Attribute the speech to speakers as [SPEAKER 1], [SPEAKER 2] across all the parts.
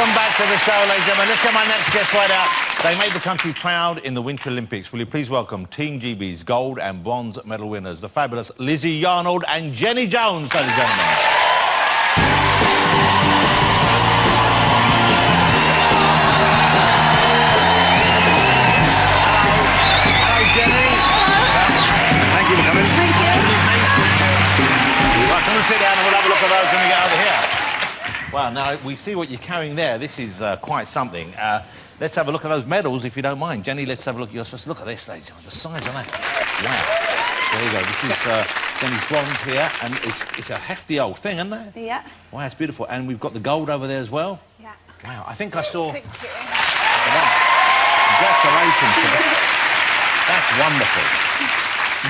[SPEAKER 1] Welcome back to the show, ladies and gentlemen. Let's get my next guest right out. They made the country proud in the Winter Olympics. Will you please welcome Team GB's gold and bronze medal winners, the fabulous Lizzy Yarnold and Jenny Jones, ladies and gentlemen. Hello, Jenny. Thank you for coming.
[SPEAKER 2] Thank you.
[SPEAKER 1] You're welcome to sit down and we'll have a look at those when we get over here. Well, now, we see what you're carrying there. This is quite something. Let's have a look at those medals, if you don't mind. Jenny, let's have a look. You're supposed to look at this, ladies and gentlemen. The size of that. Wow. There you go. This is Jenny's bronze here, and it's a hefty old thing, isn't it?
[SPEAKER 2] Yeah.
[SPEAKER 1] Wow, it's beautiful. And we've got the gold over there as well.
[SPEAKER 2] Yeah.
[SPEAKER 1] Wow, I think I saw...
[SPEAKER 2] Thank you.
[SPEAKER 1] Congratulations. That's wonderful.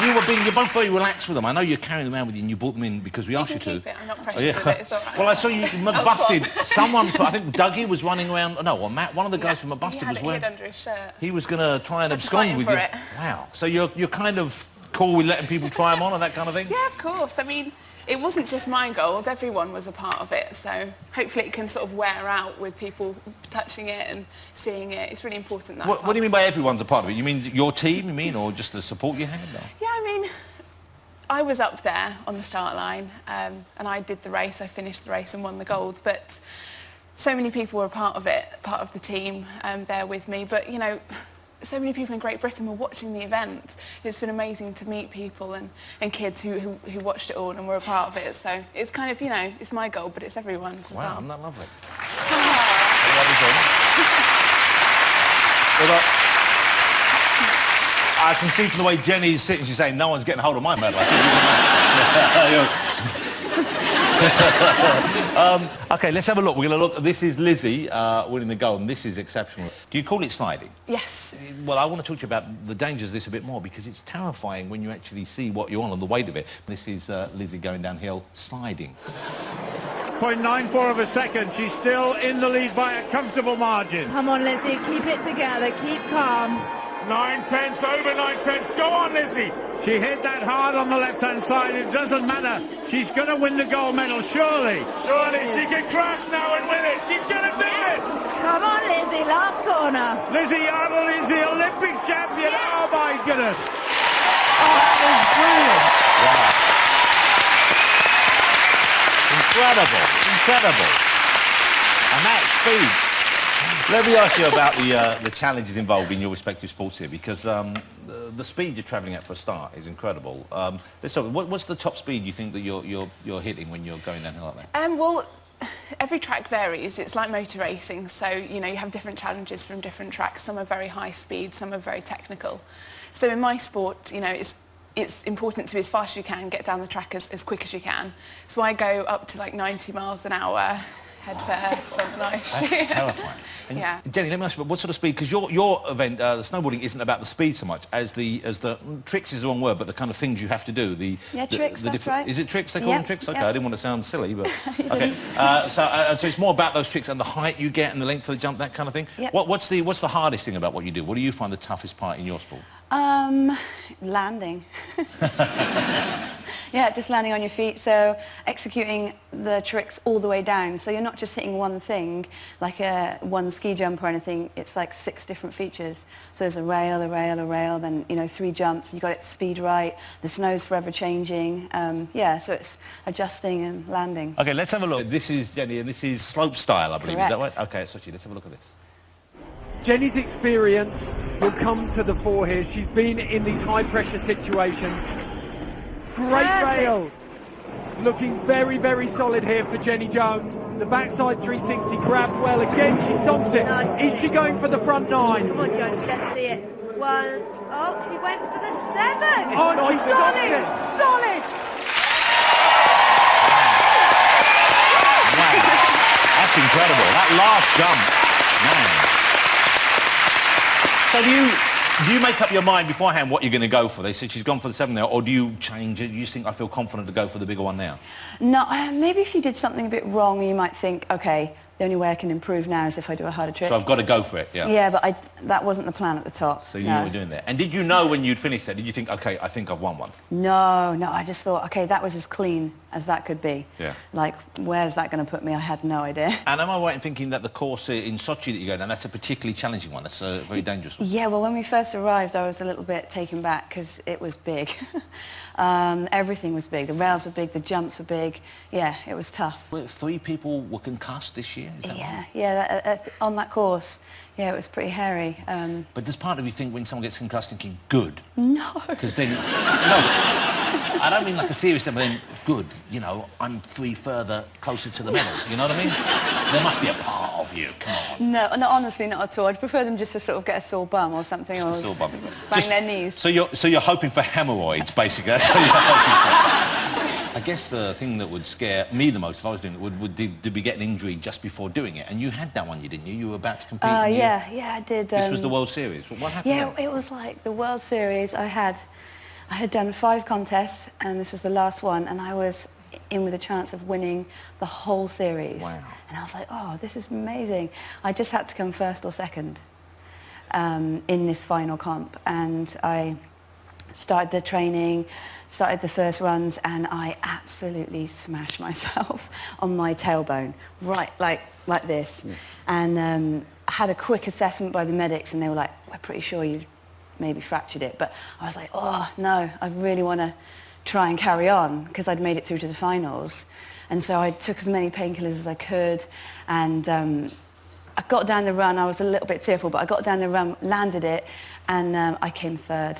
[SPEAKER 1] You're both very relaxed with them. I know you're carrying them around with you and you brought them in because we asked you to.
[SPEAKER 2] Keep it. I'm not precious with it. It's all right.
[SPEAKER 1] Well, I saw you, McBusted, someone, I think Dougie was running around, no, or Matt, one of the guys from McBusted was wearing...
[SPEAKER 2] He had it hid under his shirt.
[SPEAKER 1] He was going to try and abscond with you.
[SPEAKER 2] It.
[SPEAKER 1] Wow. So you're kind of cool with letting people try them on and that kind of thing?
[SPEAKER 2] Yeah, of course. I mean, it wasn't just my gold. Everyone was a part of it. So hopefully it can sort of wear out with people touching it and seeing it. It's really important that
[SPEAKER 1] What do you mean by everyone's a part of it? You mean your team, you mean, or just the support you had? Or?
[SPEAKER 2] Yeah, I mean, I was up there on the start line and I did the race. I finished the race and won the gold. But so many people were a part of it, part of the team there with me. But, you know, so many people in Great Britain were watching the event. It's been amazing to meet people and kids who watched it all and were a part of it. So it's kind of, you know, it's my goal, but it's everyone's.
[SPEAKER 1] Wow,
[SPEAKER 2] as well.
[SPEAKER 1] isn't that lovely? I can see from the way Jenny's sitting, she's saying, no one's getting hold of my medal. OK, let's have a look. We're going to look. This is Lizzy winning the gold, and this is exceptional. Do you call it sliding?
[SPEAKER 2] Yes.
[SPEAKER 1] Well, I want to talk to you about the dangers of this a bit more, because it's terrifying when you actually see what you're on and the weight of it. This is Lizzy going downhill, sliding.
[SPEAKER 3] 0.94 of a second. She's still in the lead by a comfortable margin.
[SPEAKER 4] Come on, Lizzy, keep it together, keep calm.
[SPEAKER 3] 9/10, over 9/10. Go on, Lizzy. She hit that hard on the left-hand side. It doesn't matter. She's going to win the gold medal, surely. Surely, she can crash now and win it. She's going to do it.
[SPEAKER 4] Come on, Lizzy, last corner.
[SPEAKER 3] Lizzy Yarnold is the Olympic champion. Yes. Oh, my goodness. Oh, that was brilliant.
[SPEAKER 1] Wow. Incredible. And that speed. Let me ask you about the challenges involved in your respective sports here, because the speed you're travelling at for a start is incredible. Let's talk. What's the top speed you think that you're hitting when you're going downhill like that?
[SPEAKER 2] Well, every track varies. It's like motor racing, so you know you have different challenges from different tracks. Some are very high speed, some are very technical. So in my sport, you know, it's important to be as fast as you can, get down the track as quick as you can. So I go up to like 90 miles an hour. Head first on the nice.
[SPEAKER 1] That's terrifying. And
[SPEAKER 2] yeah.
[SPEAKER 1] Jenny, let me ask you, what sort of speed? Because your event, the snowboarding, isn't about the speed so much as the tricks is the wrong word, but the kind of things you have to do.
[SPEAKER 4] Tricks. That's right.
[SPEAKER 1] Is it tricks? They call them tricks. Okay, I didn't want to sound silly, but okay. So it's more about those tricks and the height you get and the length of the jump, that kind of thing.
[SPEAKER 4] Yep.
[SPEAKER 1] What's the hardest thing about what you do? What do you find the toughest part in your sport?
[SPEAKER 4] Landing. Yeah, just landing on your feet, so executing the tricks all the way down. So you're not just hitting one thing, like one ski jump or anything. It's like 6 different features. So there's a rail, then, you know, 3 jumps. You got it speed right. The snow's forever changing. Yeah, so it's adjusting and landing.
[SPEAKER 1] Okay, let's have a look. This is Jenny, and this is slope style, I believe.
[SPEAKER 4] Correct.
[SPEAKER 1] Is that right? Okay, Sochi, let's have a look at this.
[SPEAKER 3] Jenny's experience will come to the fore here. She's been in these high-pressure situations. Great rail. Looking very, very solid here for Jenny Jones. The backside 360 grabbed well. Again, she stomps it.
[SPEAKER 4] Nice.
[SPEAKER 3] Is she going for the front 9?
[SPEAKER 4] Come on, Jones, let's see it. 1. Oh, she went for the 7.
[SPEAKER 3] Oh, she's
[SPEAKER 4] solid.
[SPEAKER 1] Wow. That's incredible. That last jump. Man. So do you make up your mind beforehand what you're going to go for? They said she's gone for the 7 there, or do you change it? You just think, I feel confident to go for the bigger one now?
[SPEAKER 4] No, maybe if you did something a bit wrong, you might think, okay, the only way I can improve now is if I do a harder trick.
[SPEAKER 1] So I've got to go for it, yeah.
[SPEAKER 4] Yeah, but that wasn't the plan at the top.
[SPEAKER 1] So you were doing that. And did you know when you'd finished that, did you think, OK, I think I've won one?
[SPEAKER 4] No, I just thought, OK, that was as clean as that could be.
[SPEAKER 1] Yeah.
[SPEAKER 4] Like, where's that going to put me? I had no idea.
[SPEAKER 1] And am I right in thinking that the course in Sochi that you go down, that's a particularly challenging one? That's a very dangerous one.
[SPEAKER 4] Yeah, well, when we first arrived, I was a little bit taken back because it was big. Everything was big. The rails were big, the jumps were big. Yeah, it was tough.
[SPEAKER 1] Well, 3 people were concussed this year, is that right?
[SPEAKER 4] Yeah, on that course, yeah, it was pretty hairy.
[SPEAKER 1] But does part of you think when someone gets concussed thinking, good?
[SPEAKER 4] No.
[SPEAKER 1] Because then, no, I don't mean like a serious thing, but then, good, you know, I'm 3 further closer to the medal, you know what I mean? There must be a part of you, come on.
[SPEAKER 4] No, honestly, not at all. I'd prefer them just to sort of get a sore bum or something,
[SPEAKER 1] Just
[SPEAKER 4] or
[SPEAKER 1] a sore bum.
[SPEAKER 4] bang their knees.
[SPEAKER 1] So you're hoping for hemorrhoids, basically, that's what you're hoping for. I guess the thing that would scare me the most if I was doing it would be getting injured just before doing it. And you had that one, you didn't you? You were about to compete.
[SPEAKER 4] Yeah, I did.
[SPEAKER 1] This was the World Series. What happened?
[SPEAKER 4] Yeah,
[SPEAKER 1] then?
[SPEAKER 4] it was like the World Series. I had done 5 contests, and this was the last one, and I was in with a chance of winning the whole series.
[SPEAKER 1] Wow.
[SPEAKER 4] And I was like, oh, this is amazing. I just had to come first or second in this final comp, and I started the training, started the first runs, and I absolutely smashed myself on my tailbone, right, like this. Yeah. And I had a quick assessment by the medics, and they were like, we're pretty sure you've maybe fractured it. But I was like, oh, no, I really want to try and carry on, because I'd made it through to the finals. And so I took as many painkillers as I could, and I got down the run. I was a little bit tearful, but I got down the run, landed it, and I came third.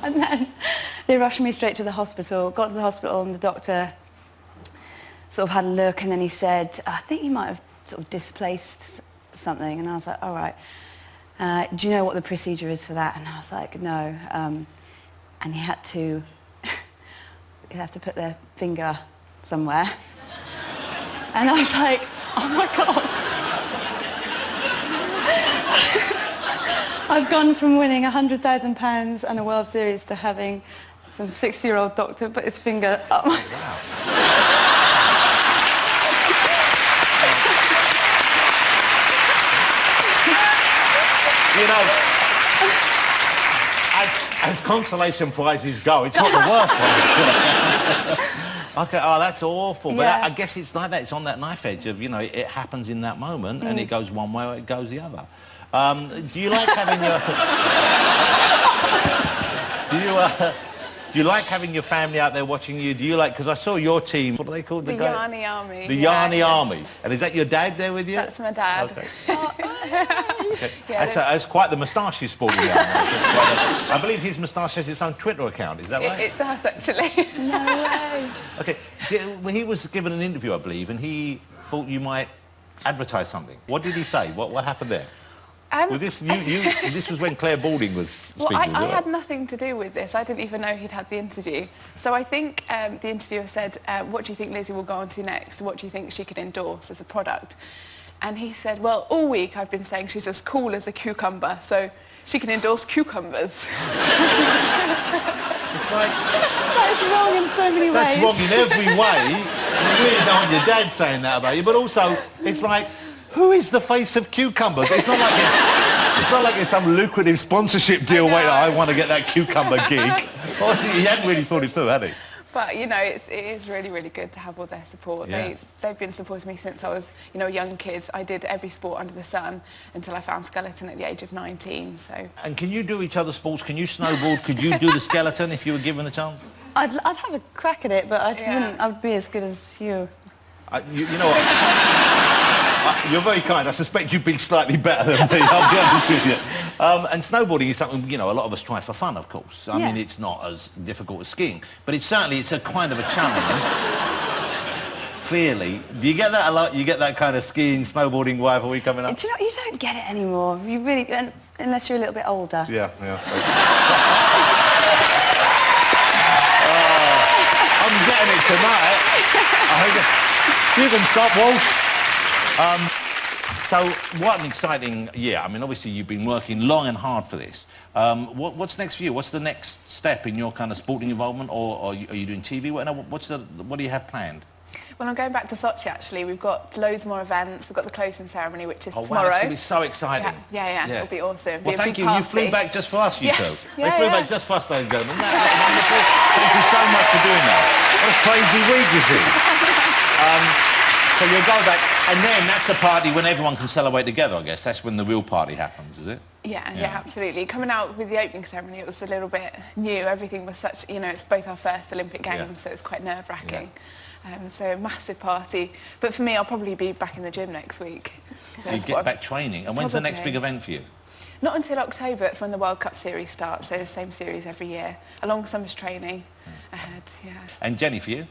[SPEAKER 4] And then they rushed me straight to the hospital. Got to the hospital, and the doctor sort of had a look, and then he said, I think you might have sort of displaced something. And I was like, all right. Do you know what the procedure is for that? And I was like, no. And he had to put their finger somewhere. And I was like, oh my God. I've gone from winning £100,000 and a World Series to having some 60-year-old doctor put his finger up my...
[SPEAKER 1] Wow. You know, as consolation prizes go, it's not the worst one. Okay, oh, that's awful. But
[SPEAKER 4] Yeah.
[SPEAKER 1] I guess it's like that. It's on that knife edge of, you know, it happens in that moment, and it goes one way or it goes the other. Do you like having your... Do you like having your family out there watching you? Do you like... Because I saw your team... What are they called?
[SPEAKER 2] The Yarny Army.
[SPEAKER 1] The
[SPEAKER 2] Yeah,
[SPEAKER 1] Yarny
[SPEAKER 2] yeah.
[SPEAKER 1] Army. And is that your dad there with you?
[SPEAKER 2] That's my dad.
[SPEAKER 1] Okay. Okay.
[SPEAKER 2] Yeah,
[SPEAKER 1] That's quite the moustache he's sporting now. I believe his moustache has its own Twitter account, is that right?
[SPEAKER 2] It does, actually.
[SPEAKER 4] No way.
[SPEAKER 1] Okay, well, he was given an interview, I believe, and he thought you might advertise something. What did he say? What happened there? Was this this was when Claire Balding was speaking?
[SPEAKER 2] Well, I had nothing to do with this. I didn't even know he'd had the interview. So I think the interviewer said, what do you think Lizzy will go on to next? What do you think she could endorse as a product? And he said, well, all week I've been saying she's as cool as a cucumber, so she can endorse cucumbers.
[SPEAKER 1] It's like...
[SPEAKER 4] That is wrong in so many ways.
[SPEAKER 1] That's wrong in every way. You really don't want your dad saying that about you, but also, it's like, who is the face of cucumbers? It's not like it's some lucrative sponsorship deal. Wait, I want to get that cucumber gig. He hadn't really thought it through, had he?
[SPEAKER 2] But, you know, it is really, really good to have all their support.
[SPEAKER 1] Yeah.
[SPEAKER 2] They've been supporting me since I was, you know, a young kid. I did every sport under the sun until I found skeleton at the age of 19, so... And
[SPEAKER 1] can you do each other's sports? Can you snowboard? Could you do the skeleton if you were given the chance?
[SPEAKER 4] I'd have a crack at it, but I would be as good as you.
[SPEAKER 1] You know what? You're very kind. I suspect you've been slightly better than me, I'll be honest with you. And snowboarding is something, you know, a lot of us try for fun, of course. I mean, it's not as difficult as skiing, but it's a kind of a challenge. Clearly. Do you get that a lot? You get that kind of skiing, snowboarding rivalry coming up?
[SPEAKER 4] Do you know, you don't get it anymore. You really, unless you're a little bit older.
[SPEAKER 1] Yeah. I'm getting it tonight. You can stop, Walsh. So what an exciting year. I mean, obviously you've been working long and hard for this. What's next for you? What's the next step in your kind of sporting involvement, or are you doing TV? What do you have planned?
[SPEAKER 2] Well, I'm going back to Sochi actually. We've got loads more events. We've got the closing ceremony, which is
[SPEAKER 1] Oh, wow,
[SPEAKER 2] tomorrow.
[SPEAKER 1] that's going to be so exciting.
[SPEAKER 2] Yeah. It'll be awesome.
[SPEAKER 1] Well,
[SPEAKER 2] Be a
[SPEAKER 1] thank
[SPEAKER 2] big
[SPEAKER 1] you. You
[SPEAKER 2] party.
[SPEAKER 1] flew back just for us, you
[SPEAKER 2] Yes.
[SPEAKER 1] two.
[SPEAKER 2] Yeah,
[SPEAKER 1] They flew
[SPEAKER 2] yeah.
[SPEAKER 1] back just for us, ladies and gentlemen. That was wonderful. Thank you so much for doing that. What a crazy week this is. So you'll go back, and then that's a party when everyone can celebrate together, I guess. That's when the real party happens, is it?
[SPEAKER 2] Yeah, absolutely. Coming out with the opening ceremony, it was a little bit new. Everything was such, it's both our first Olympic Games, so it's quite nerve-wracking. So a massive party. But for me, I'll probably be back in the gym next week.
[SPEAKER 1] So you get back training. And when's the next big event for you?
[SPEAKER 2] Not until October. It's when the World Cup series starts, so the same series every year. A long summer's training ahead,
[SPEAKER 1] And Jenny, for you?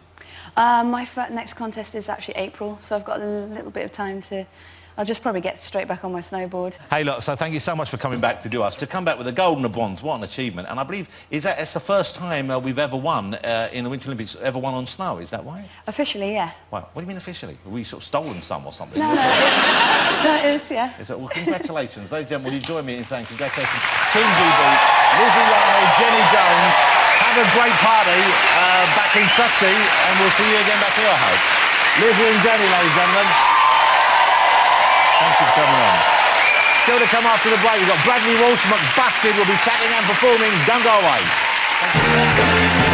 [SPEAKER 4] My next contest is actually April, so I've got a little bit of time to... I'll just probably get straight back on my snowboard.
[SPEAKER 1] Hey, look, so thank you so much for coming back to do us. To come back with a gold and a bronze, what an achievement. And I believe, it's the first time we've ever won in the Winter Olympics, ever won on snow, is that right?
[SPEAKER 4] Officially, yeah.
[SPEAKER 1] Well, what do you mean officially? Have we sort of stolen some or something?
[SPEAKER 4] No, it is, yeah.
[SPEAKER 1] Well, congratulations. Ladies and gentlemen, will you join me in saying congratulations. Team GB, Lizzy Yarnold, Jenny Jones. Have a great party back in Sochi, and we'll see you again back here, I hope. Lizzy and Jenny, ladies and gentlemen. Thank you for coming on. Still to come after the break, we've got Bradley Walsh, McBusted will be chatting and performing. Don't go away. Thank you.